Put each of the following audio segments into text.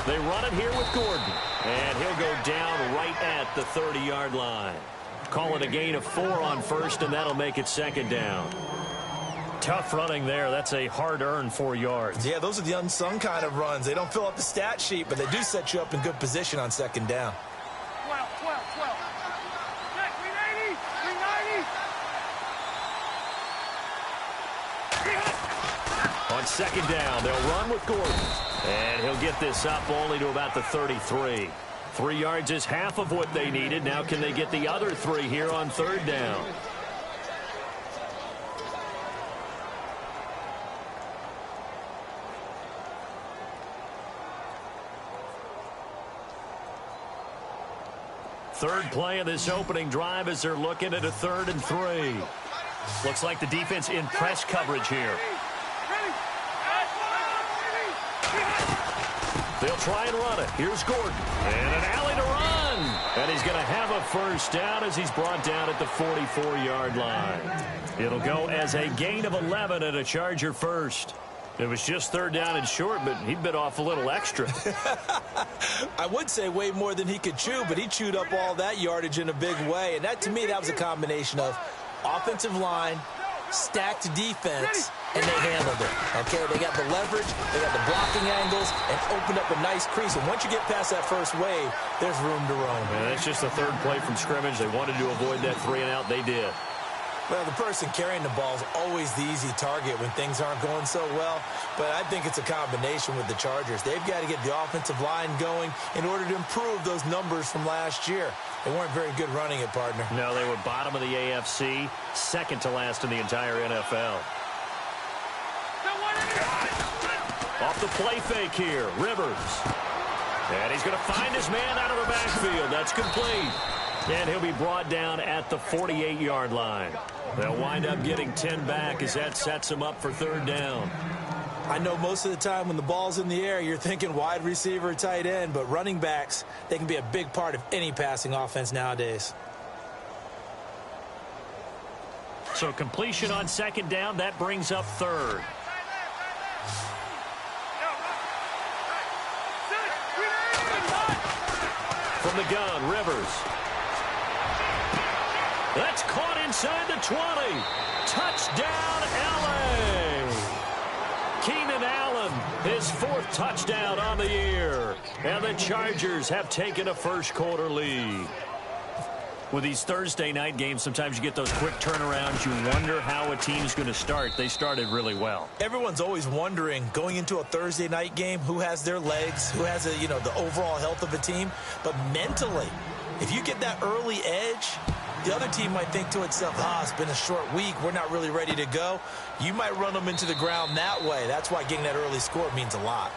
They run it here with Gordon. And he'll go down right at the 30-yard line. Call it a gain of 4 on first, and that'll make it second down. Tough running there. That's a hard-earned 4 yards. Yeah, those are the unsung kind of runs. They don't fill up the stat sheet, but they do set you up in good position on second down. 12. Check, 390. On second down, they'll run with Gordon. And he'll get this up only to about the 33. 3 yards is half of what they needed. Now can they get the other 3 here on third down? Third play of this opening drive as they're looking at a 3rd and 3. Looks like the defense in press coverage here. They'll try and run it. Here's Gordon. And an alley to run. And he's going to have a first down as he's brought down at the 44-yard line. It'll go as a gain of 11 and a Charger first. It was just 3rd down and short, but he bit off a little extra. I would say way more than he could chew, but he chewed up all that yardage in a big way. And that, to me, that was a combination of offensive line, stacked defense, and they handled it. Okay, they got the leverage, they got the blocking angles, and opened up a nice crease. And once you get past that first wave, there's room to roam. Yeah, that's just the 3rd play from scrimmage. They wanted to avoid that 3-and-out. They did. Well, the person carrying the ball is always the easy target when things aren't going so well. But I think it's a combination with the Chargers. They've got to get the offensive line going in order to improve those numbers from last year. They weren't very good running it, partner. No, they were bottom of the AFC, second to last in the entire NFL. Off the play fake here, Rivers. And he's going to find his man out of the backfield. That's complete. And he'll be brought down at the 48-yard line. They'll wind up getting 10 back as that sets them up for 3rd down. I know most of the time when the ball's in the air, you're thinking wide receiver, tight end, but running backs, they can be a big part of any passing offense nowadays. So completion on 2nd down, that brings up 3rd. From the gun, Rivers. That's caught inside the 20. Touchdown, L.A. Keenan Allen, his 4th touchdown on the year. And the Chargers have taken a first-quarter lead. With these Thursday night games, sometimes you get those quick turnarounds. You wonder how a team's going to start. They started really well. Everyone's always wondering, going into a Thursday night game, who has their legs, who has the overall health of a team. But mentally, if you get that early edge, the other team might think to itself, it's been a short week, we're not really ready to go. You might run them into the ground that way. That's why getting that early score means a lot.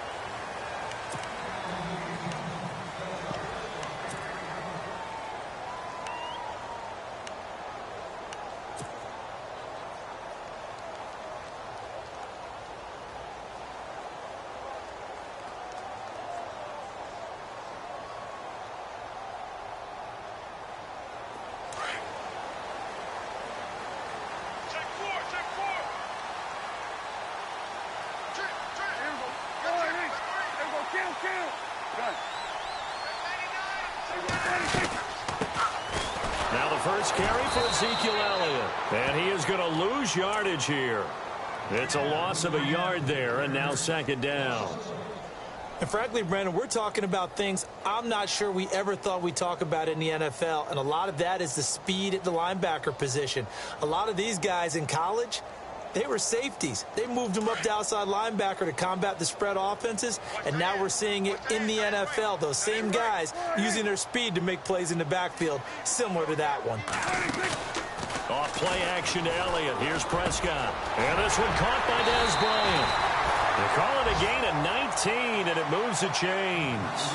Now the first carry for Ezekiel Elliott. And he is going to lose yardage here. It's a loss of a yard there, and now 2nd down. And frankly, Brandon, we're talking about things I'm not sure we ever thought we'd talk about in the NFL. And a lot of that is the speed at the linebacker position. A lot of these guys in college, they were safeties. They moved them up to outside linebacker to combat the spread offenses, and now we're seeing it in the NFL. Those same guys using their speed to make plays in the backfield, similar to that one. Off play action to Elliott. Here's Prescott. And this one caught by Dez Bryant. They call it a gain of 19, and it moves the chains.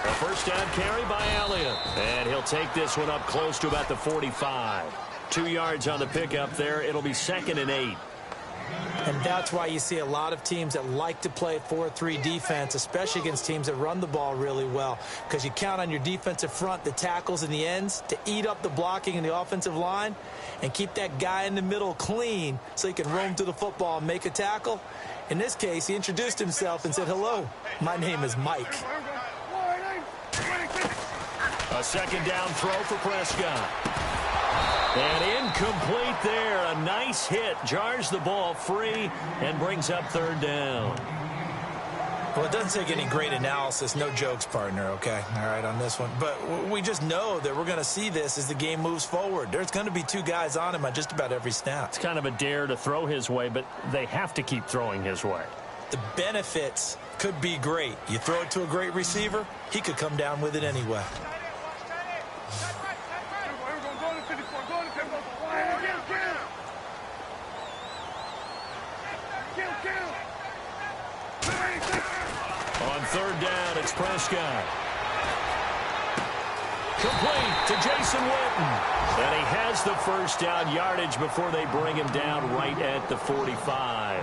A first down carry by Elliott. And he'll take this one up close to about the 45. 2 yards on the pickup there. It'll be 2nd and 8. And that's why you see a lot of teams that like to play 4-3 defense, especially against teams that run the ball really well, because you count on your defensive front, the tackles and the ends, to eat up the blocking in the offensive line and keep that guy in the middle clean so he can roam to the football and make a tackle. In this case, he introduced himself and said, "Hello, my name is Mike." A 2nd down throw for Prescott. And incomplete there. A nice hit. Jars the ball free and brings up 3rd down. Well, it doesn't take any great analysis. No jokes, partner, okay? All right, on this one. But we just know that we're going to see this as the game moves forward. There's going to be 2 guys on him on just about every snap. It's kind of a dare to throw his way, but they have to keep throwing his way. The benefits could be great. You throw it to a great receiver, he could come down with it anyway. On 3rd down, it's Prescott. Complete to Jason Witten. And he has the 1st down yardage before they bring him down right at the 45.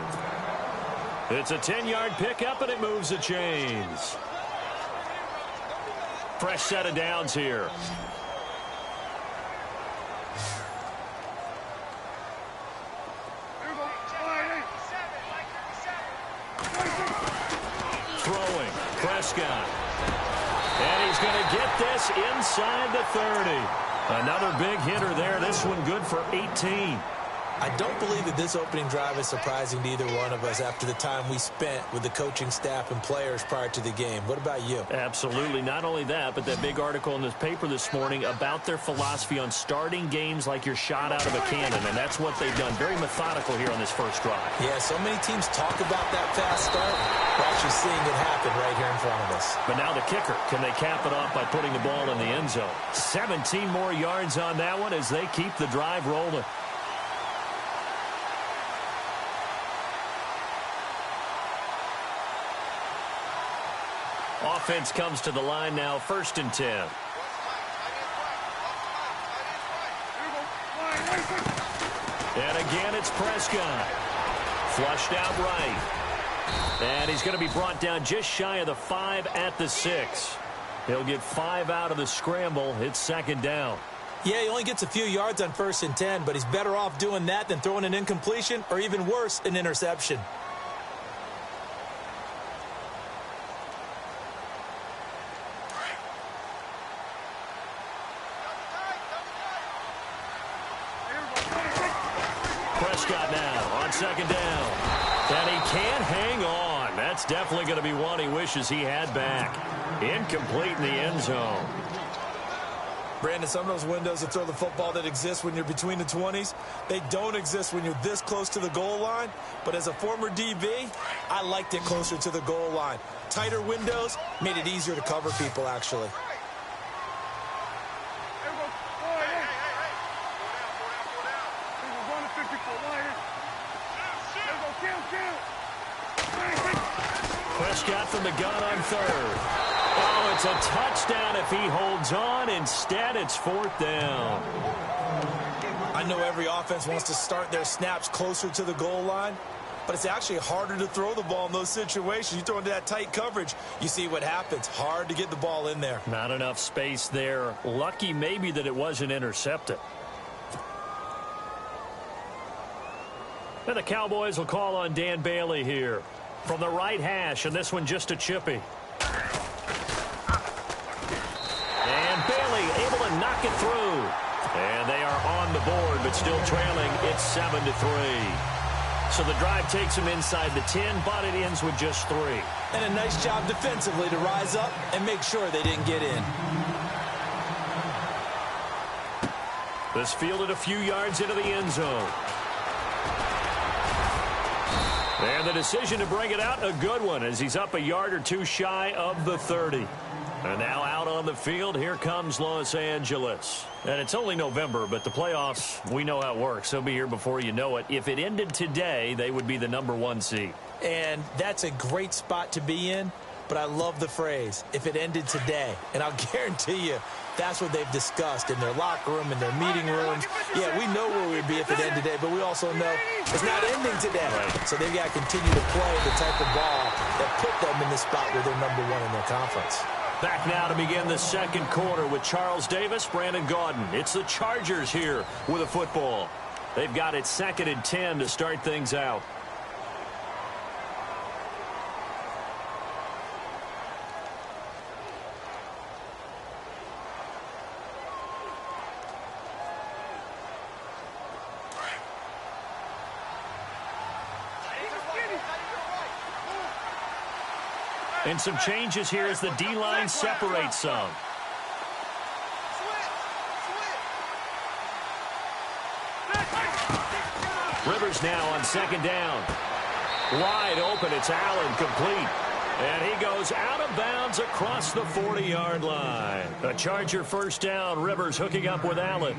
It's a 10-yard pickup, and it moves the chains. Fresh set of downs here. Throwing, Prescott. And he's going to get this inside the 30. Another big hitter there. This one good for 18. I don't believe that this opening drive is surprising to either one of us after the time we spent with the coaching staff and players prior to the game. What about you? Absolutely. Not only that, but that big article in this paper this morning about their philosophy on starting games like you're shot out of a cannon, and that's what they've done. Very methodical here on this first drive. Yeah, so many teams talk about that fast start. We're actually seeing it happen right here in front of us. But now the kicker. Can they cap it off by putting the ball in the end zone? 17 more yards on that one as they keep the drive rolling. Offense comes to the line now, 1st and 10. And again, it's Prescott. Flushed out right. And he's going to be brought down just shy of the 5 at the 6. He'll get 5 out of the scramble. It's 2nd down. Yeah, he only gets a few yards on 1st and 10, but he's better off doing that than throwing an incompletion or even worse, an interception. Prescott now on 2nd down. And he can't hang on. That's definitely going to be one he wishes he had back. Incomplete in the end zone. Brandon, some of those windows to throw the football that exist when you're between the 20s, they don't exist when you're this close to the goal line. But as a former DB, I liked it closer to the goal line. Tighter windows made it easier to cover people, actually. Prescott from the gun on 3rd. Oh, it's a touchdown if he holds on. Instead, it's 4th down. I know every offense wants to start their snaps closer to the goal line, but it's actually harder to throw the ball in those situations. You throw into that tight coverage, you see what happens. Hard to get the ball in there. Not enough space there. Lucky maybe that it wasn't intercepted. And the Cowboys will call on Dan Bailey here from the right hash, and this one just a chippy. And Bailey able to knock it through. And they are on the board, but still trailing. It's 7-3. So the drive takes them inside the 10, but it ends with just 3. And a nice job defensively to rise up and make sure they didn't get in. This fielded a few yards into the end zone. And the decision to bring it out, a good one, as he's up a yard or two shy of the 30. And now out on the field, here comes Los Angeles. And it's only November, but the playoffs, we know how it works. They'll be here before you know it. If it ended today, they would be the #1 seed. And that's a great spot to be in. but I love the phrase, if it ended today. And I'll guarantee you, that's what they've discussed in their locker room, in their meeting rooms. Yeah, we know where we'd be if it ended today, but we also know it's not ending today. Right. So they've got to continue to play the type of ball that put them in the spot where they're number one in their conference. Back now to begin the second quarter with Charles Davis, Brandon Gaudin. It's the Chargers here with a football. They've got it 2nd and 10 to start things out. And some changes here as the D-line separates some. Rivers now on 2nd down. Wide open, it's Allen, complete. And he goes out of bounds across the 40-yard line. A Charger first down, Rivers hooking up with Allen.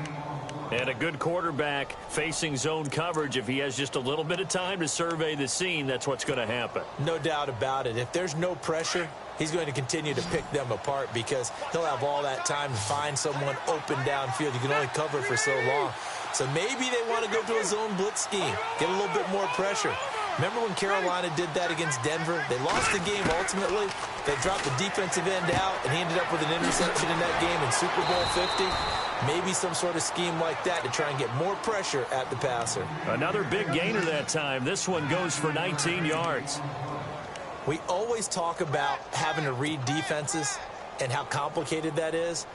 And a good quarterback facing zone coverage. If he has just a little bit of time to survey the scene, that's what's going to happen. No doubt about it. If there's no pressure, he's going to continue to pick them apart because he'll have all that time to find someone open downfield. You can only cover for so long. So maybe they want to go to a zone blitz scheme, get a little bit more pressure. Remember when Carolina did that against Denver? They lost the game ultimately. They dropped the defensive end out, and he ended up with an interception in that game in Super Bowl 50. Maybe some sort of scheme like that to try and get more pressure at the passer. Another big gainer that time. This one goes for 19 yards. We always talk about having to read defenses and how complicated that is.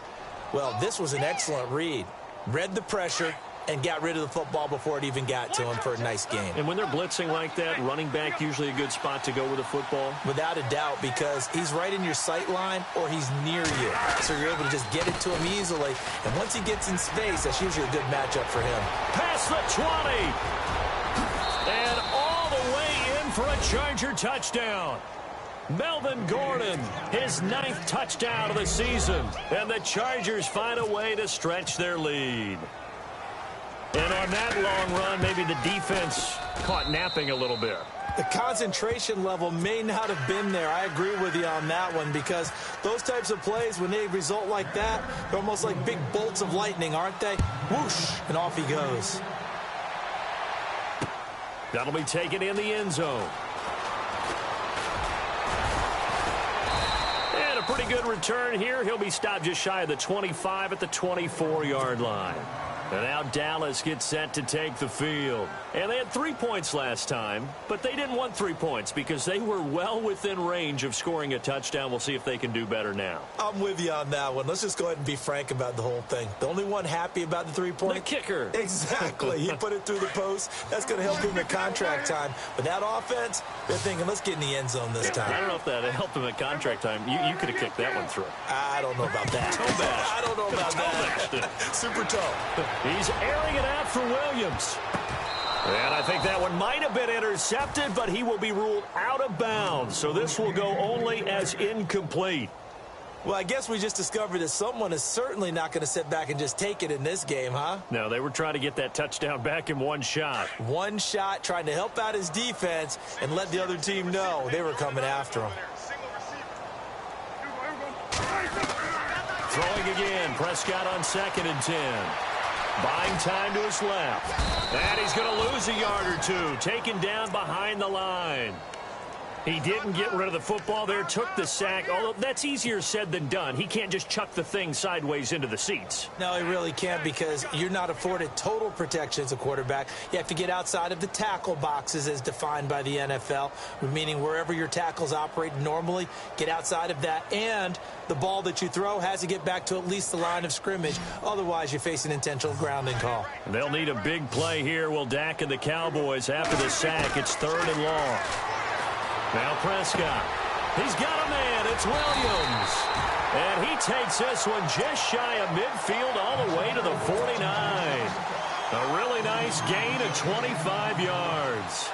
Well, this was an excellent read. Read the pressure and got rid of the football before it even got to him for a nice game. And when they're blitzing like that, running back usually a good spot to go with a football? Without a doubt, because he's right in your sight line or he's near you. So you're able to just get it to him easily. And once he gets in space, that's usually a good matchup for him. Past the 20. And all the way in for a Charger touchdown. Melvin Gordon, his 9th touchdown of the season. And the Chargers find a way to stretch their lead. And on that long run, maybe the defense caught napping a little bit. The concentration level may not have been there. I agree with you on that one because those types of plays, when they result like that, they're almost like big bolts of lightning, aren't they? Whoosh, and off he goes. That'll be taken in the end zone. And a pretty good return here. He'll be stopped just shy of the 25 at the 24-yard line. And now Dallas gets set to take the field. And they had 3 points last time, but they didn't want 3 points because they were well within range of scoring a touchdown. We'll see if they can do better now. I'm with you on that one. Let's just go ahead and be frank about the whole thing. The only one happy about the 3 points? The kicker. Exactly. He put it through the post. That's going to help him at contract time. But that offense, they're thinking, let's get in the end zone this time. I don't know if that helped him at contract time. You could have kicked that one through. I don't know about that. Toe bash. I don't know about that. Super toe. He's airing it out for Williams. And I think that one might have been intercepted, but he will be ruled out of bounds. So this will go only as incomplete. Well, I guess we just discovered that someone is certainly not going to sit back and just take it in this game, huh? No, they were trying to get that touchdown back in one shot. One shot, trying to help out his defense and let the other team know they were coming after him. Throwing again, Prescott on 2nd and 10. Buying time to his left. And he's going to lose a yard or two. Taken down behind the line. He didn't get rid of the football there, took the sack. Although that's easier said than done. He can't just chuck the thing sideways into the seats. No, he really can't because you're not afforded total protection as a quarterback. You have to get outside of the tackle boxes as defined by the NFL, meaning wherever your tackles operate normally, get outside of that. And the ball that you throw has to get back to at least the line of scrimmage. Otherwise, you face an intentional grounding call. They'll need a big play here. Will Dak and the Cowboys after the sack. It's 3rd and long. Now Prescott. He's got a man. It's Williams. And he takes this one just shy of midfield all the way to the 49. A really nice gain of 25 yards.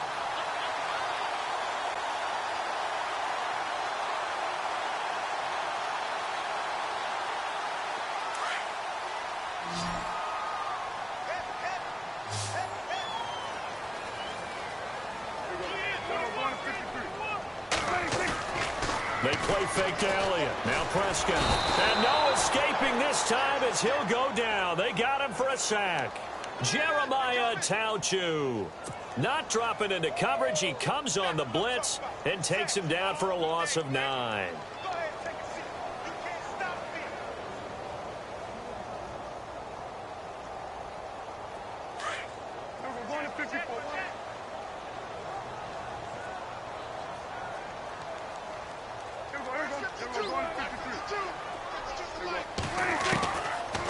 They play fake to Elliott. Now Prescott. And no escaping this time as he'll go down. They got him for a sack. Jeremiah Tauchu. Not dropping into coverage. He comes on the blitz and takes him down for a loss of 9.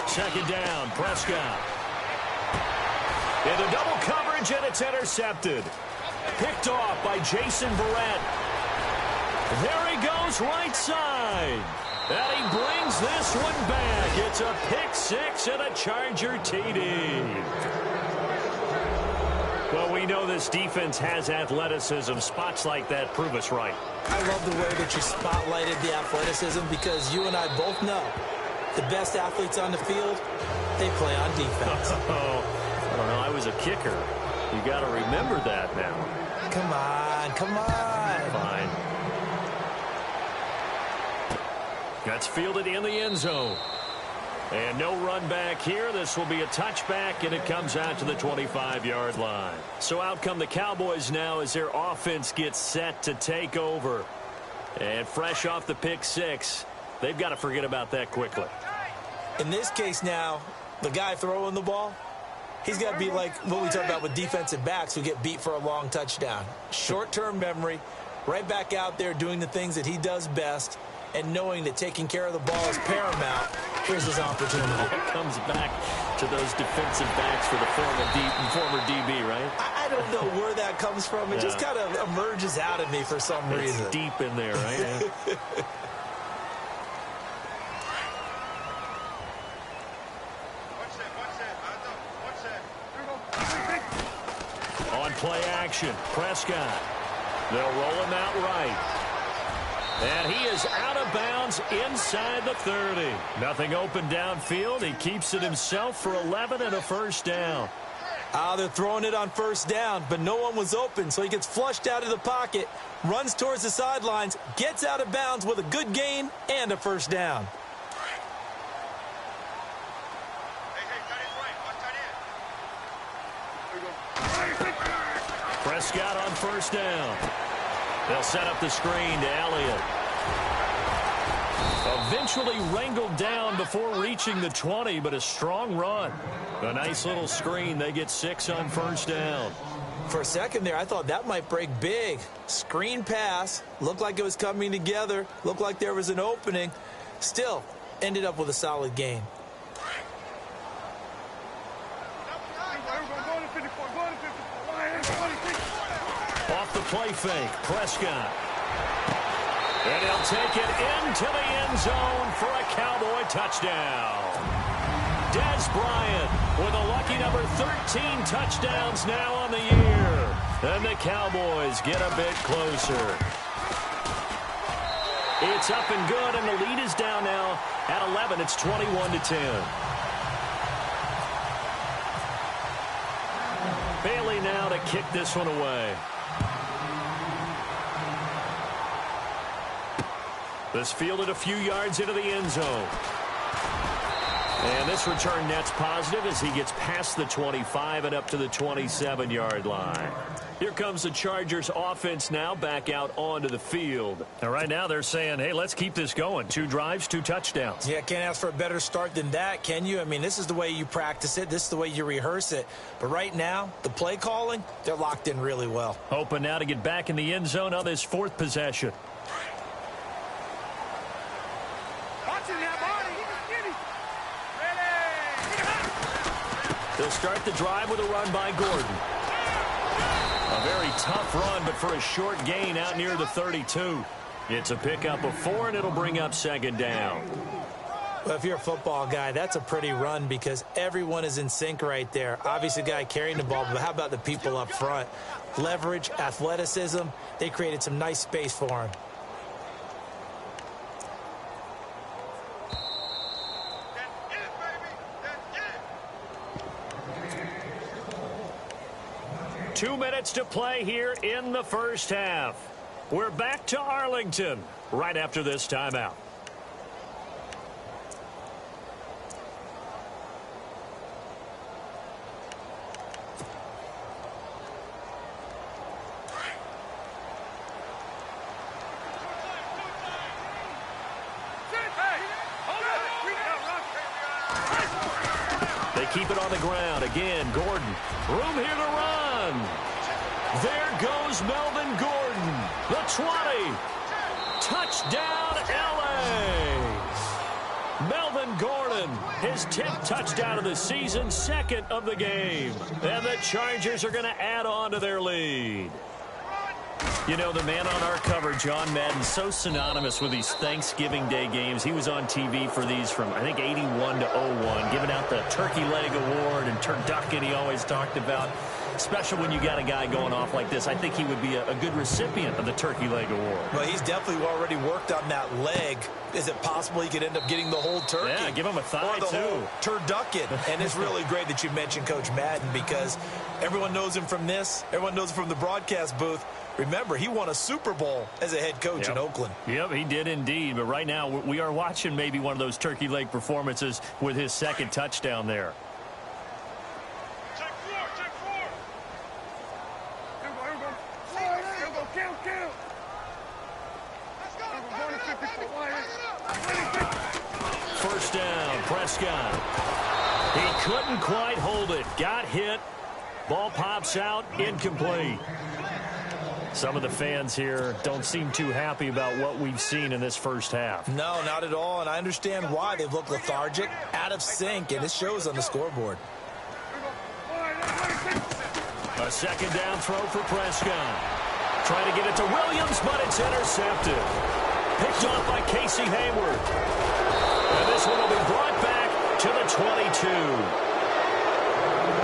Second down, Prescott. Into double coverage, and it's intercepted. Picked off by Jason Verrett. There he goes, right side. And he brings this one back. It's a pick six and a Charger TD. Well, we know this defense has athleticism. Spots like that prove us right. I love the way that you spotlighted the athleticism because you and I both know the best athletes on the field, they play on defense. I don't know. I was a kicker. You got to remember that now. Come on, come on. Fine. That's fielded in the end zone. And no run back here. This will be a touchback, and it comes out to the 25-yard line. So out come the Cowboys now as their offense gets set to take over. And fresh off the pick six, they've got to forget about that quickly. In this case now, the guy throwing the ball, he's got to be like what we talk about with defensive backs who get beat for a long touchdown. Short-term memory, right back out there doing the things that he does best, and knowing that taking care of the ball is paramount. Here's his opportunity. It comes back to those defensive backs for the former DB, right? I don't know where that comes from. It just kind of emerges out of me for some reason. It's deep in there, right? On play action, Prescott. They'll roll him out right. And he is out of bounds inside the 30. Nothing open downfield. He keeps it himself for 11 and a first down. They're throwing it on first down, but no one was open, so he gets flushed out of the pocket, runs towards the sidelines, gets out of bounds with a good gain and a first down. Prescott on first down. They'll set up the screen to Elliott. Eventually wrangled down before reaching the 20, but a strong run. A nice little screen. They get 6 on first down. For a second there, I thought that might break big. Screen pass. Looked like it was coming together. Looked like there was an opening. Still, ended up with a solid gain. Off the play fake, Prescott. And he'll take it into the end zone for a Cowboy touchdown. Dez Bryant with a lucky number 13 touchdowns now on the year. And the Cowboys get a bit closer. It's up and good, and the lead is down now at 11. It's 21-10. Bailey now to kick this one away. This fielded a few yards into the end zone. And this return net's positive as he gets past the 25 and up to the 27-yard line. Here comes the Chargers offense now back out onto the field. And right now they're saying, hey, let's keep this going. 2 drives, 2 touchdowns. Yeah, can't ask for a better start than that, can you? I mean, this is the way you practice it. This is the way you rehearse it. But right now, the play calling, they're locked in really well. Hoping now to get back in the end zone on this 4th possession. They'll start the drive with a run by Gordon. A very tough run, but for a short gain out near the 32. It's a pickup of 4, and it'll bring up second down. Well, if you're a football guy, that's a pretty run because everyone is in sync right there. Obviously, the guy carrying the ball, but how about the people up front? Leverage, athleticism, they created some nice space for him. Two minutes to play here in the first half. We're back to Arlington. right after this timeout. They keep it on the ground. Again, Gordon. Room here to run. There goes Melvin Gordon. The 20. Touchdown, L.A. Melvin Gordon, his 10th touchdown of the season, 2nd of the game. And the Chargers are going to add on to their lead. You know, the man on our cover, John Madden, so synonymous with these Thanksgiving Day games. He was on TV for these from, I think, 81 to 01, giving out the Turkey Leg Award and turducken he always talked about. Special when you got a guy going off like this. I think he would be a good recipient of the Turkey Leg Award. Well, he's definitely already worked on that leg. Is it possible he could end up getting the whole turkey? Yeah, give him a thigh, or the too. whole turducken. And it's really great that you mentioned Coach Madden because everyone knows him from this. Everyone knows him from the broadcast booth. Remember, he won a Super Bowl as a head coach in Oakland. Yep, he did indeed. But right now, we are watching maybe one of those turkey leg performances with his 2nd touchdown there. Check 4. Here we go. Count. Let's go. First down, Prescott. He couldn't quite hold it. Got hit. Ball pops out, incomplete. Some of the fans here don't seem too happy about what we've seen in this first half. No, not at all, and I understand why. They look lethargic, out of sync, and it shows on the scoreboard. A 2nd down throw for Prescott. Trying to get it to Williams, but it's intercepted. Picked off by Casey Hayward. And this one will be brought back to the 22.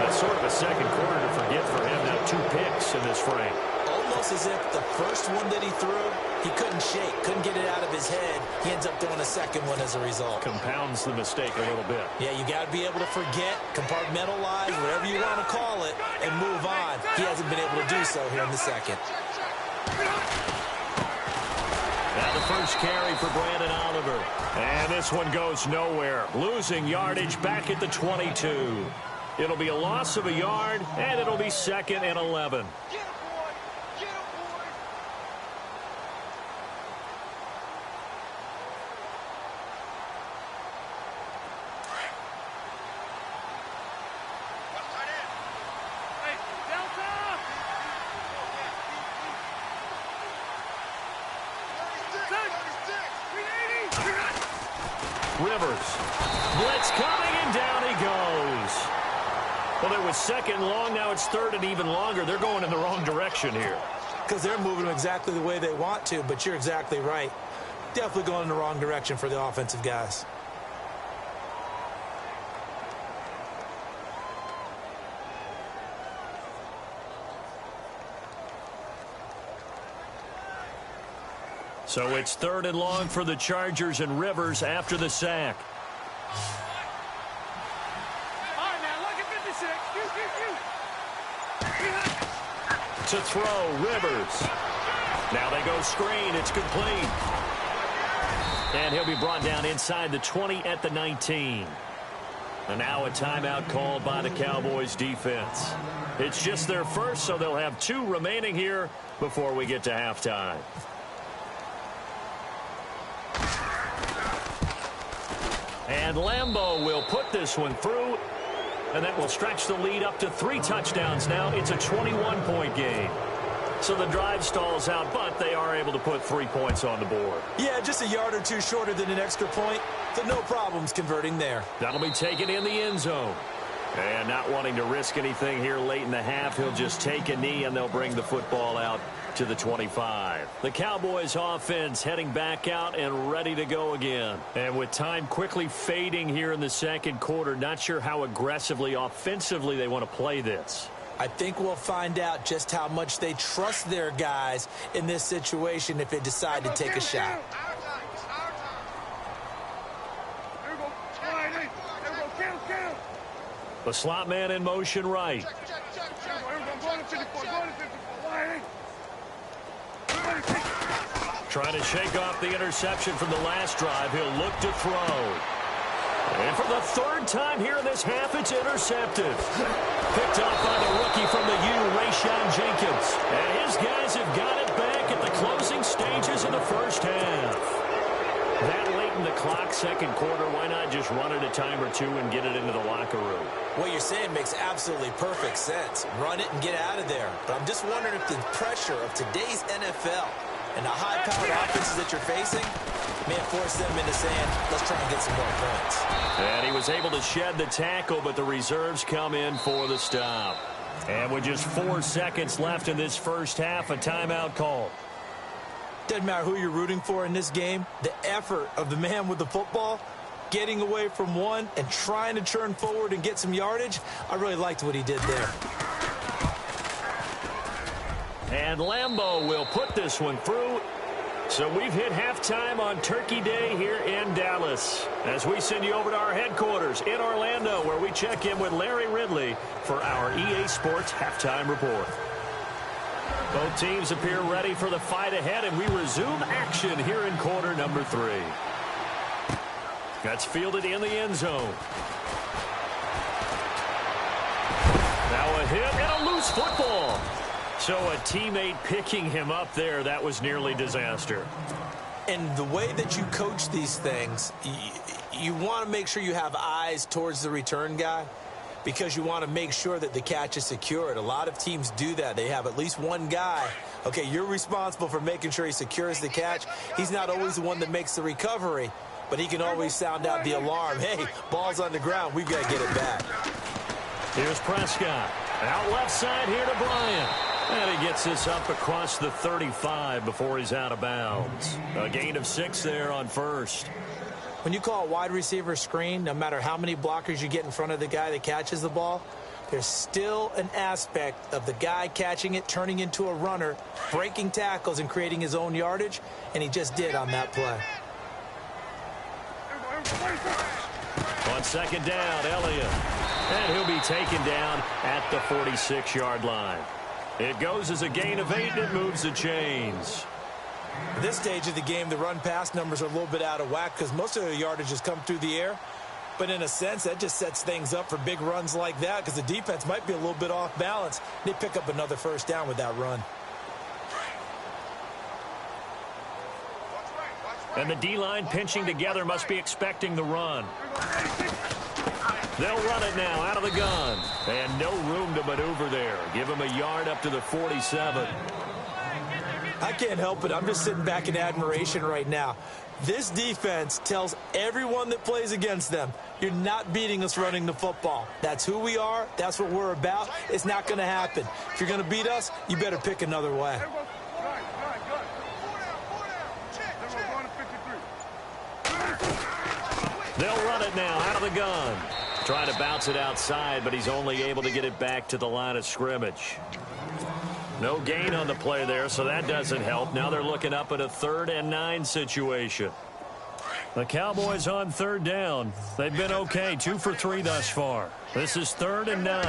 That's sort of a second quarter to forget for him. Now 2 picks in this frame. Almost as if the first one that he threw, he couldn't shake, couldn't get it out of his head. He ends up throwing a second one as a result. Compounds the mistake a little bit. Yeah, you got to be able to forget, compartmentalize, whatever you want to call it, and move on. He hasn't been able to do so here in the second. Now the first carry for Brandon Oliver. And this one goes nowhere. Losing yardage back at the 22. It'll be a loss of a yard, and it'll be 2nd and 11. Rivers. Blitz coming, and down he goes. Well, it was 2nd and long. Now it's 3rd and even longer. They're going in the wrong direction here. Because they're moving them exactly the way they want to, but you're exactly right. Definitely going in the wrong direction for the offensive guys. So it's 3rd and long for the Chargers and Rivers after the sack. All right, now look at 56. To throw, Rivers. Now they go screen. It's complete. And he'll be brought down inside the 20 at the 19. And now a timeout called by the Cowboys defense. It's just their first, so they'll have 2 remaining here before we get to halftime. And Lambeau will put this one through, and that will stretch the lead up to 3 touchdowns now. It's a 21-point game. So the drive stalls out, but they are able to put 3 points on the board. Yeah, just a yard or 2 shorter than an extra point, so no problems converting there. That'll be taken in the end zone. And not wanting to risk anything here late in the half, he'll just take a knee, and they'll bring the football out to the 25. The Cowboys offense heading back out and ready to go again. And with time quickly fading here in the second quarter, not sure how aggressively, offensively they want to play this. I think we'll find out just how much they trust their guys in this situation if they decide to take a shot. The slot man in motion right. Trying to shake off the interception from the last drive. He'll look to throw. And for the third time here in this half, it's intercepted. Picked off by the rookie from the U, Rayshon Jenkins. And his guys have got it back at the closing stages of the first half. That late in the clock, second quarter, why not just run it a time or two and get it into the locker room? What you're saying makes absolutely perfect sense. Run it and get out of there. But I'm just wondering if the pressure of today's NFL and the high-powered offenses that you're facing may have forced them into saying, let's try and get some more points. And he was able to shed the tackle, but the reserves come in for the stop. And with just 4 seconds left in this first half, a timeout call. Doesn't matter who you're rooting for in this game. The effort of the man with the football, getting away from one and trying to turn forward and get some yardage, I really liked what he did there. And Lambeau will put this one through. So we've hit halftime on Turkey Day here in Dallas, as we send you over to our headquarters in Orlando, where we check in with Larry Ridley for our EA Sports Halftime Report. Both teams appear ready for the fight ahead, and we resume action here in quarter number 3. That's fielded in the end zone. Now a hit and a loose football. So a teammate picking him up there, that was nearly disaster. And the way that you coach these things, you want to make sure you have eyes towards the return guy, because you want to make sure that the catch is secured. A lot of teams do that. They have at least one guy. Okay, you're responsible for making sure he secures the catch. He's not always the one that makes the recovery, but he can always sound out the alarm. Hey, ball's on the ground. We've got to get it back. Here's Prescott. Out left side here to Bryant. And he gets this up across the 35 before he's out of bounds. A gain of 6 there on first. When you call a wide receiver screen, no matter how many blockers you get in front of the guy that catches the ball, there's still an aspect of the guy catching it, turning into a runner, breaking tackles and creating his own yardage, and he just did on that play. On second down, Elliott. And he'll be taken down at the 46-yard line. It goes as a gain of 8, and it moves the chains. At this stage of the game, the run-pass numbers are a little bit out of whack because most of the yardage has come through the air. But in a sense, that just sets things up for big runs like that because the defense might be a little bit off balance. They pick up another first down with that run. And the D-line pinching together must be expecting the run. They'll run it now out of the gun. And no room to maneuver there. Give him a yard up to the 47. I can't help it. I'm just sitting back in admiration right now. This defense tells everyone that plays against them, you're not beating us running the football. That's who we are. That's what we're about. It's not going to happen. If you're going to beat us, you better pick another way. They'll run it now out of the gun. Trying to bounce it outside, but he's only able to get it back to the line of scrimmage. No gain on the play there, so that doesn't help. Now they're looking up at a 3rd and 9 situation. The Cowboys on 3rd down. They've been okay, 2 for 3 thus far. This is 3rd and 9.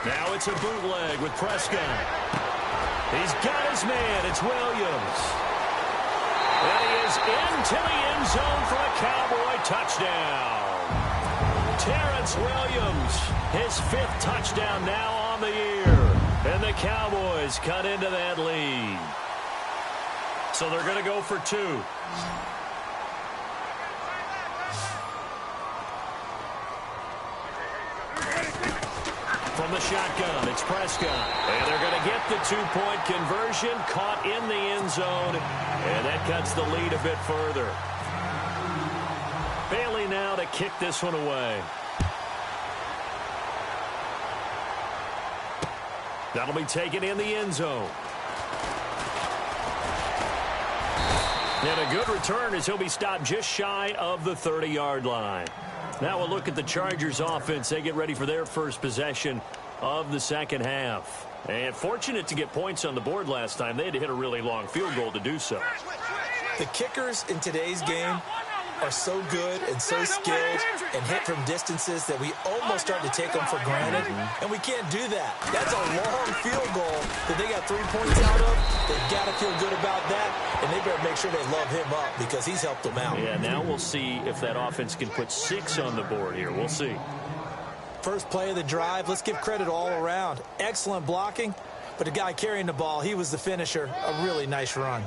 Now it's a bootleg with Prescott. He's got his man. It's Williams. And he is into the end zone for a Cowboy touchdown. Terrence Williams, his 5th touchdown now on the year. And the Cowboys cut into that lead. So they're going to go for 2. From the shotgun, it's Prescott. And they're going to get the 2-point conversion, caught in the end zone. And that cuts the lead a bit further. Bailey now to kick this one away. That'll be taken in the end zone. And a good return as he'll be stopped just shy of the 30-yard line. Now we'll look at the Chargers offense. They get ready for their first possession of the second half. And fortunate to get points on the board last time. They had to hit a really long field goal to do so. The kickers in today's game, are so good and so skilled and hit from distances that we almost start to take them for granted, and we can't do that. That's a long field goal that they got 3 points out of. They've got to feel good about that, and they better make sure they love him up because he's helped them out. Yeah, now we'll see if that offense can put 6 on the board here. We'll see. First play of the drive, let's give credit all around. Excellent blocking, but the guy carrying the ball, he was the finisher. A really nice run.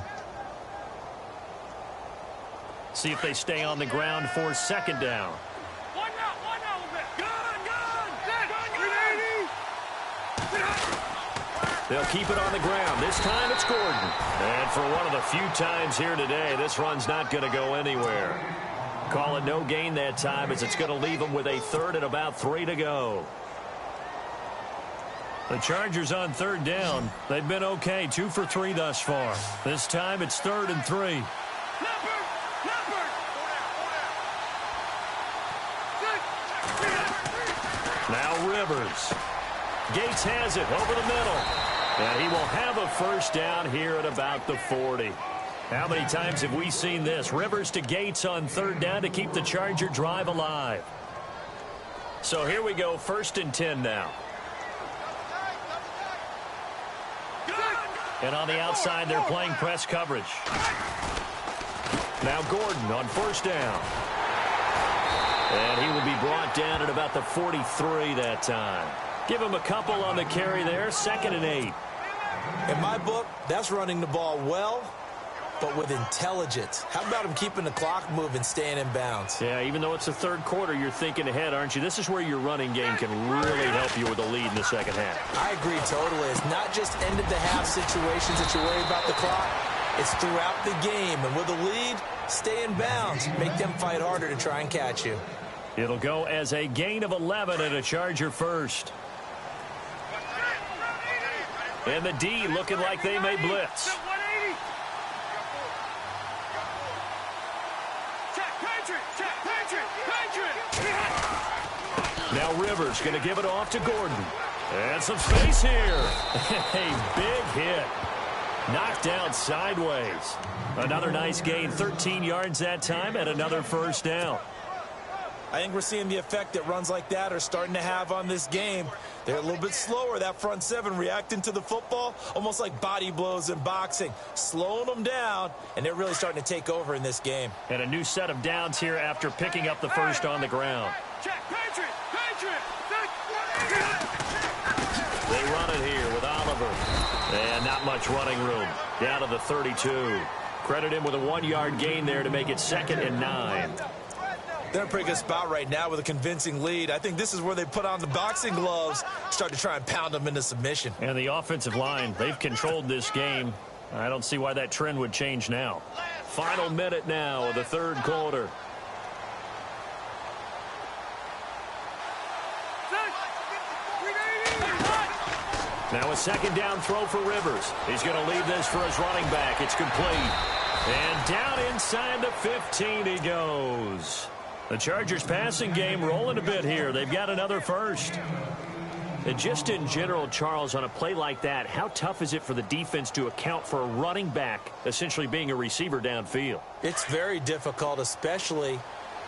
See if they stay on the ground for second down. One now, gun. They'll keep it on the ground. This time it's Gordon. And for one of the few times here today, this run's not going to go anywhere. Call it no gain that time as it's going to leave them with a third and about 3 to go. The Chargers on third down. They've been okay, 2 for 3 thus far. This time it's 3rd and 3. Now Rivers. Gates has it over the middle. And he will have a first down here at about the 40. How many times have we seen this? Rivers to Gates on third down to keep the Charger drive alive. So here we go, 1st and 10 now. And on the outside, they're playing press coverage. Now Gordon on 1st down. And he will be brought down at about the 43 that time. Give him a couple on the carry there, 2nd and 8. In my book, that's running the ball well, but with intelligence. How about him keeping the clock moving, staying in bounds? Yeah, even though it's the 3rd quarter, you're thinking ahead, aren't you? This is where your running game can really help you with a lead in the second half. I agree totally. It's not just end-of-the-half situations that you worry about the clock. It's throughout the game. And with a lead, stay in bounds. Make them fight harder to try and catch you. It'll go as a gain of 11 and a Charger first. And the D looking like they may blitz. Now Rivers going to give it off to Gordon. And some space here. A big hit. Knocked out sideways. Another nice gain, 13 yards that time, and another first down. I think we're seeing the effect that runs like that are starting to have on this game. They're a little bit slower, that front seven, reacting to the football, almost like body blows in boxing, slowing them down, and they're really starting to take over in this game. And a new set of downs here after picking up the first on the ground. They run it here with Oliver. And not much running room. Down to the 32. Credit him with a 1-yard gain there to make it 2nd and 9. They're in a pretty good spot right now with a convincing lead. I think this is where they put on the boxing gloves, start to try and pound them into submission. And the offensive line, they've controlled this game. I don't see why that trend would change now. Final minute now of the 3rd quarter. Now a 2nd down throw for Rivers. He's going to leave this for his running back. It's complete. And down inside the 15 he goes. The Chargers passing game rolling a bit here. They've got another first. And just in general, Charles, on a play like that, how tough is it for the defense to account for a running back essentially being a receiver downfield? It's very difficult, especially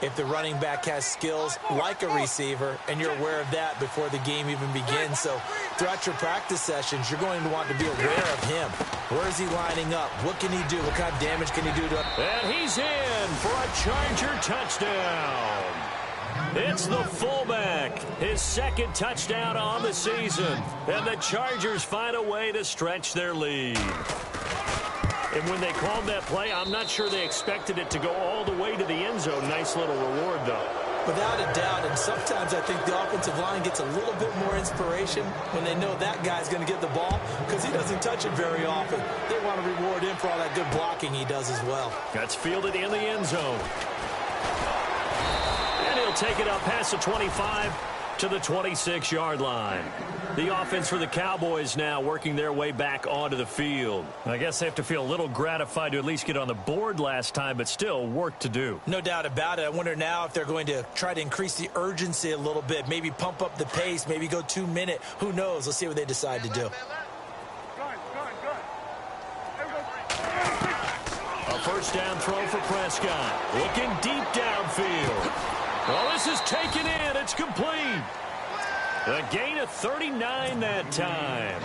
if the running back has skills like a receiver, and you're aware of that before the game even begins. So throughout your practice sessions, you're going to want to be aware of him. Where is he lining up? What can he do? What kind of damage can he do to... And he's in for a Charger touchdown. It's the fullback, his 2nd touchdown on the season. And the Chargers find a way to stretch their lead. And when they called that play, I'm not sure they expected it to go all the way to the end zone. Nice little reward, though. Without a doubt, and sometimes I think the offensive line gets a little bit more inspiration when they know that guy's going to get the ball because he doesn't touch it very often. They want to reward him for all that good blocking he does as well. That's fielded in the end zone. And he'll take it up past the 25 to the 26-yard line. The offense for the Cowboys now working their way back onto the field. I guess they have to feel a little gratified to at least get on the board last time, but still work to do. No doubt about it. I wonder now if they're going to try to increase the urgency a little bit, maybe pump up the pace, maybe go 2-minute. Who knows? Let's see what they decide to do. A first down throw for Prescott. Looking deep downfield. Oh, this is taken in. It's complete. A gain of 39 that time.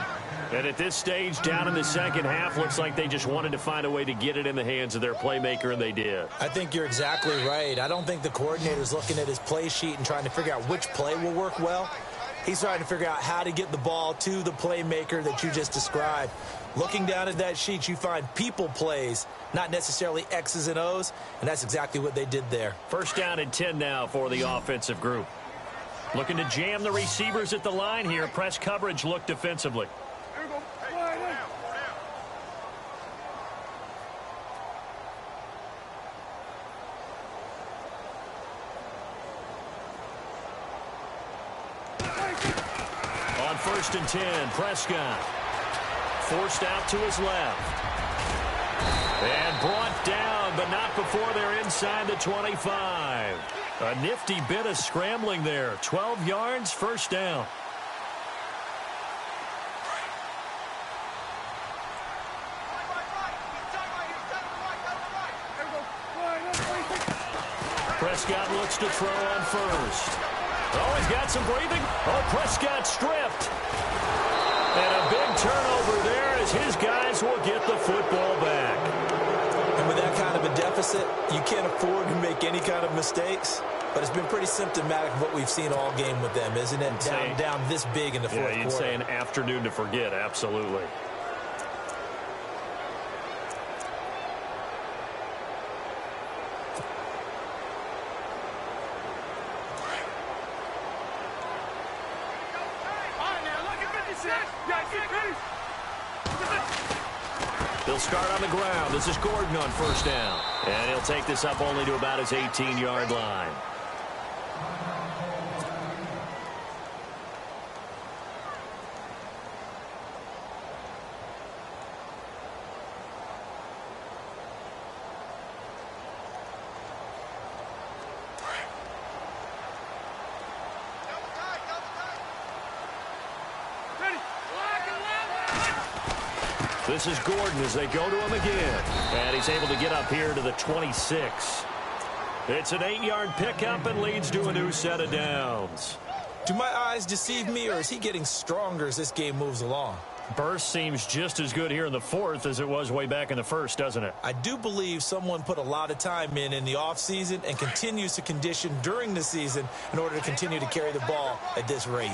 And at this stage, down in the second half, looks like they just wanted to find a way to get it in the hands of their playmaker, and they did. I think you're exactly right. I don't think the coordinator's looking at his play sheet and trying to figure out which play will work well. He's trying to figure out how to get the ball to the playmaker that you just described. Looking down at that sheet, you find people plays, not necessarily X's and O's, and that's exactly what they did there. First down and 10 now for the offensive group. Looking to jam the receivers at the line here. Press coverage look defensively. On first and 10, Prescott forced out to his left. And brought down, but not before they're inside the 25. A nifty bit of scrambling there. 12 yards, first down. Prescott looks to throw on first. Oh, he's got some breathing. Oh, Prescott stripped. And a big turnover there as his guys will get the football back. And with that kind of a deficit, you can't afford to make any kind of mistakes. But it's been pretty symptomatic of what we've seen all game with them, isn't it? Down this big in the fourth quarter. Yeah, you'd say an afternoon to forget, absolutely. He'll start on the ground. This is Gordon on first down. And he'll take this up only to about his 18-yard line. This is Gordon as they go to him again. And he's able to get up here to the 26. It's an 8-yard pickup and leads to a new set of downs. Do my eyes deceive me, or is he getting stronger as this game moves along? Burst seems just as good here in the fourth as it was way back in the first, doesn't it? I do believe someone put a lot of time in the offseason and continues to condition during the season in order to continue to carry the ball at this rate.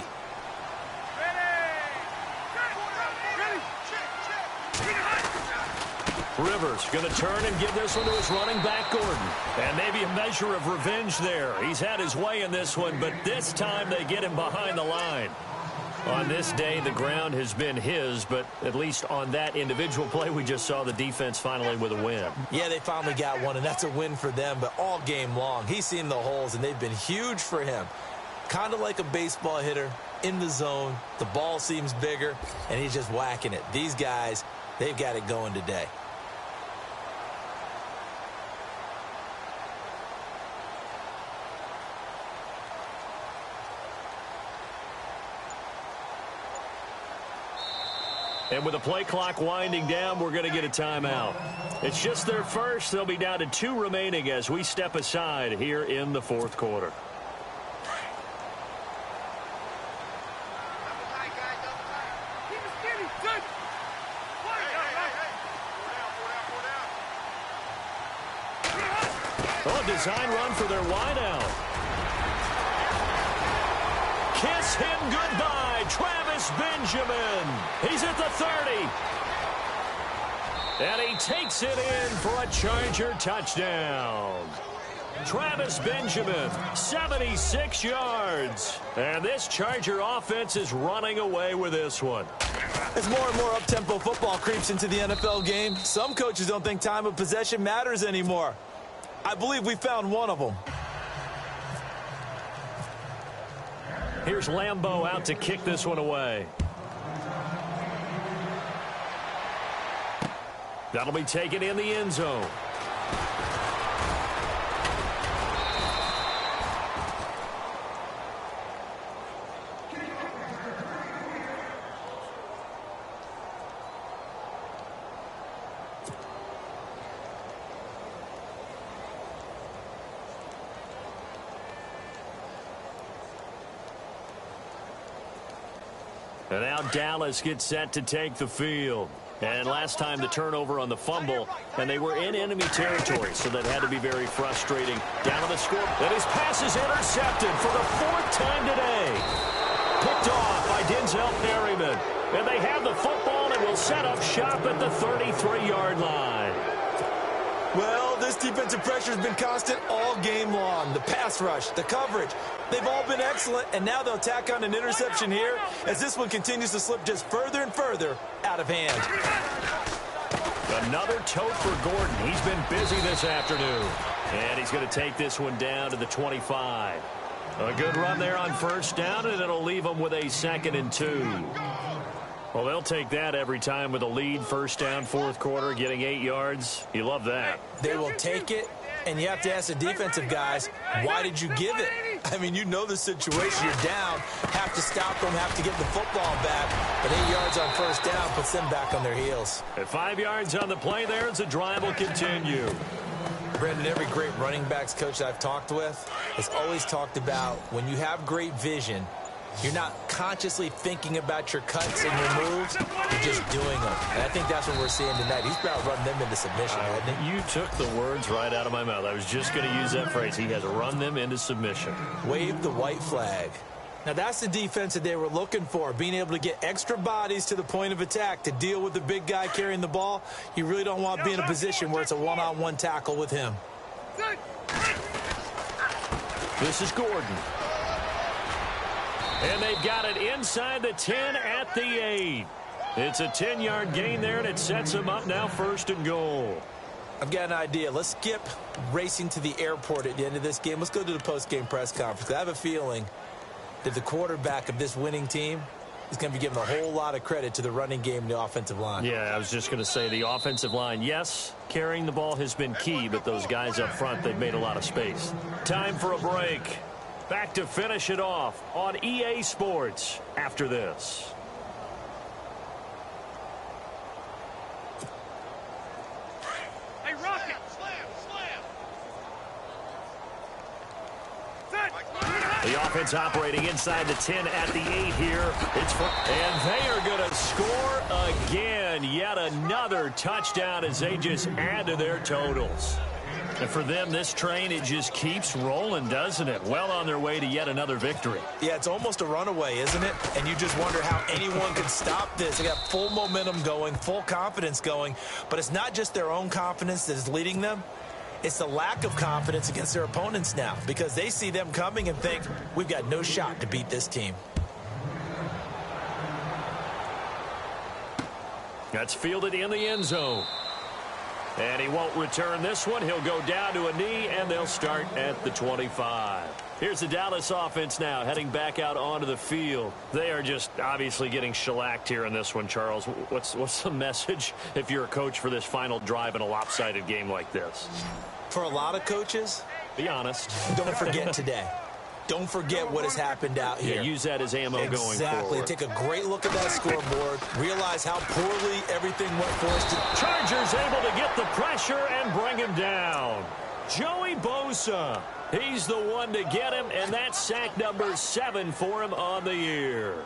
Rivers going to turn and give this one to his running back, Gordon. And maybe a measure of revenge there. He's had his way in this one, but this time they get him behind the line. On this day, the ground has been his, but at least on that individual play, we just saw the defense finally with a win. Yeah, they finally got one, and that's a win for them, but all game long, he's seen the holes, and they've been huge for him. Kind of like a baseball hitter in the zone. The ball seems bigger, and he's just whacking it. These guys, they've got it going today. And with the play clock winding down, we're going to get a timeout. It's just their first. They'll be down to 2 remaining as we step aside here in the fourth quarter. Oh, design run for their wideout. Kiss him goodbye, Travis Benjamin. He's at the 30. And he takes it in for a Charger touchdown. Travis Benjamin, 76 yards. And this Charger offense is running away with this one. As more and more up-tempo football creeps into the NFL game, some coaches don't think time of possession matters anymore. I believe we found one of them. Here's Lambeau out to kick this one away. That'll be taken in the end zone. And now Dallas gets set to take the field. And last time the turnover on the fumble, and they were in enemy territory, so that had to be very frustrating. Down on the score, and his pass is intercepted for the 4th time today. Picked off by Denzel Perryman. And they have the football and will set up shop at the 33-yard line. Well, this defensive pressure has been constant all game long. The pass rush, the coverage, they've all been excellent, and now they'll tack on an interception here as this one continues to slip just further and further out of hand. Another tote for Gordon. He's been busy this afternoon. And he's going to take this one down to the 25. A good run there on first down, and it'll leave them with a 2nd and 2. Well, they'll take that every time with a lead, first down, 4th quarter, getting 8 yards. You love that. They will take it, and you have to ask the defensive guys, why did you give it? I mean, you know the situation. You're down, have to stop them, have to get the football back. But 8 yards on first down puts them back on their heels. At 5 yards on the play there as the drive will continue. Brandon, every great running backs coach that I've talked with has always talked about when you have great vision, you're not consciously thinking about your cuts and your moves. You're just doing them. And I think that's what we're seeing tonight. He's about to run them into submission, hasn't he? You took the words right out of my mouth. I was just going to use that phrase. He has run them into submission. Wave the white flag. Now, that's the defense that they were looking for, being able to get extra bodies to the point of attack to deal with the big guy carrying the ball. You really don't want to be in a position where it's a one-on-one tackle with him. This is Gordon. And they've got it inside the 10 at the 8. It's a 10-yard gain there, and it sets them up now 1st and goal. I've got an idea. Let's skip racing to the airport at the end of this game. Let's go to the post-game press conference. I have a feeling that the quarterback of this winning team is going to be giving a whole lot of credit to the running game and the offensive line. Yeah, I was just going to say the offensive line, yes, carrying the ball has been key, but those guys up front, they've made a lot of space. Time for a break. Back to finish it off on EA Sports after this. Hey, Rocket! The offense operating inside the 10 at the 8 here. And they are going to score again. Yet another touchdown as they just add to their totals. And for them, this train, it just keeps rolling, doesn't it? Well on their way to yet another victory. Yeah, it's almost a runaway, isn't it? And you just wonder how anyone can stop this. They got full momentum going, full confidence going. But it's not just their own confidence that is leading them. It's the lack of confidence against their opponents now because they see them coming and think, we've got no shot to beat this team. That's fielded in the end zone. And he won't return this one. He'll go down to a knee, and they'll start at the 25. Here's the Dallas offense now heading back out onto the field. They are just obviously getting shellacked here in this one, Charles. What's the message if you're a coach for this final drive in a lopsided game like this? For a lot of coaches, be honest. Don't forget today. Don't forget what has happened out here. Yeah, use that as ammo going forward. Exactly. Take a great look at that scoreboard. Realize how poorly everything went for us. Chargers able to get the pressure and bring him down. Joey Bosa. He's the one to get him, and that's sack number 7 for him on the year.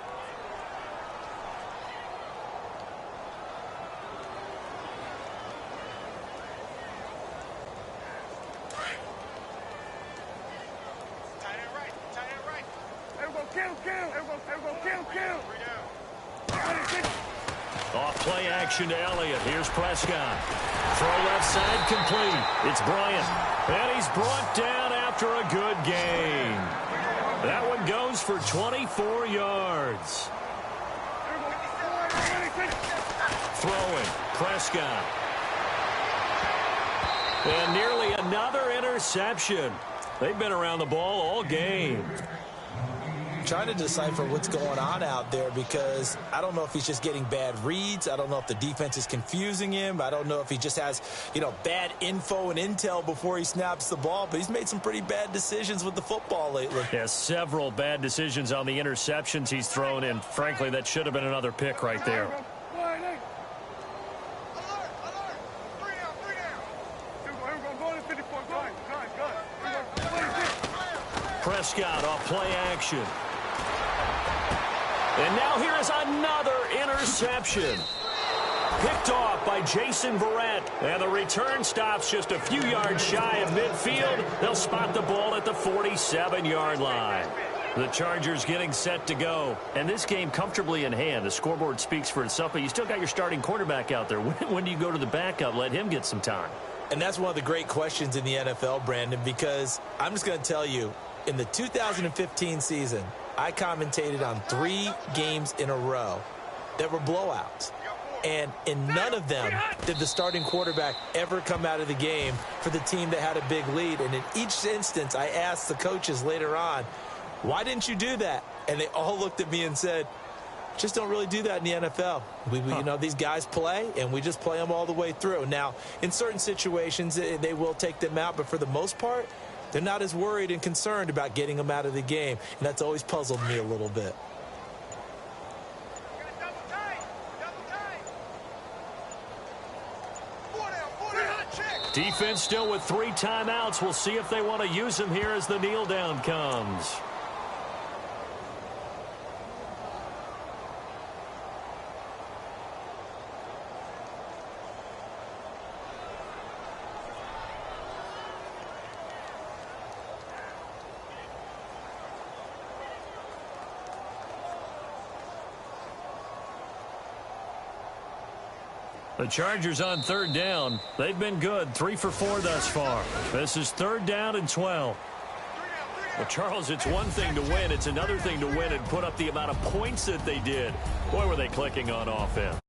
Off play action to Elliott. Here's Prescott. Throw left side complete. It's Bryant. And he's brought down after a good gain. That one goes for 24 yards. Throwing. Prescott. And nearly another interception. They've been around the ball all game. Trying to decipher what's going on out there because I don't know if he's just getting bad reads. I don't know if the defense is confusing him. I don't know if he just has, bad info and intel before he snaps the ball. But he's made some pretty bad decisions with the football lately. Yeah, several bad decisions on the interceptions he's thrown in. Frankly, that should have been another pick right there. Prescott off play action. And now here is another interception. Picked off by Jason Verrett. And the return stops just a few yards shy of midfield. They'll spot the ball at the 47-yard line. The Chargers getting set to go. And this game comfortably in hand. The scoreboard speaks for itself, but you still got your starting quarterback out there. When do you go to the backup? Let him get some time. And that's one of the great questions in the NFL, Brandon, because I'm just going to tell you, in the 2015 season, I commentated on 3 games in a row that were blowouts. And in none of them did the starting quarterback ever come out of the game for the team that had a big lead. And in each instance, I asked the coaches later on, why didn't you do that? And they all looked at me and said, just don't really do that in the NFL. You know, these guys play, and we just play them all the way through. Now, in certain situations, they will take them out, but for the most part, they're not as worried and concerned about getting them out of the game. And that's always puzzled me a little bit. Defense still with 3 timeouts. We'll see if they want to use them here as the kneel down comes. The Chargers on 3rd down. They've been good, 3 for 4 thus far. This is 3rd down and 12. Well, Charles, it's one thing to win. It's another thing to win and put up the amount of points that they did. Boy, were they clicking on offense.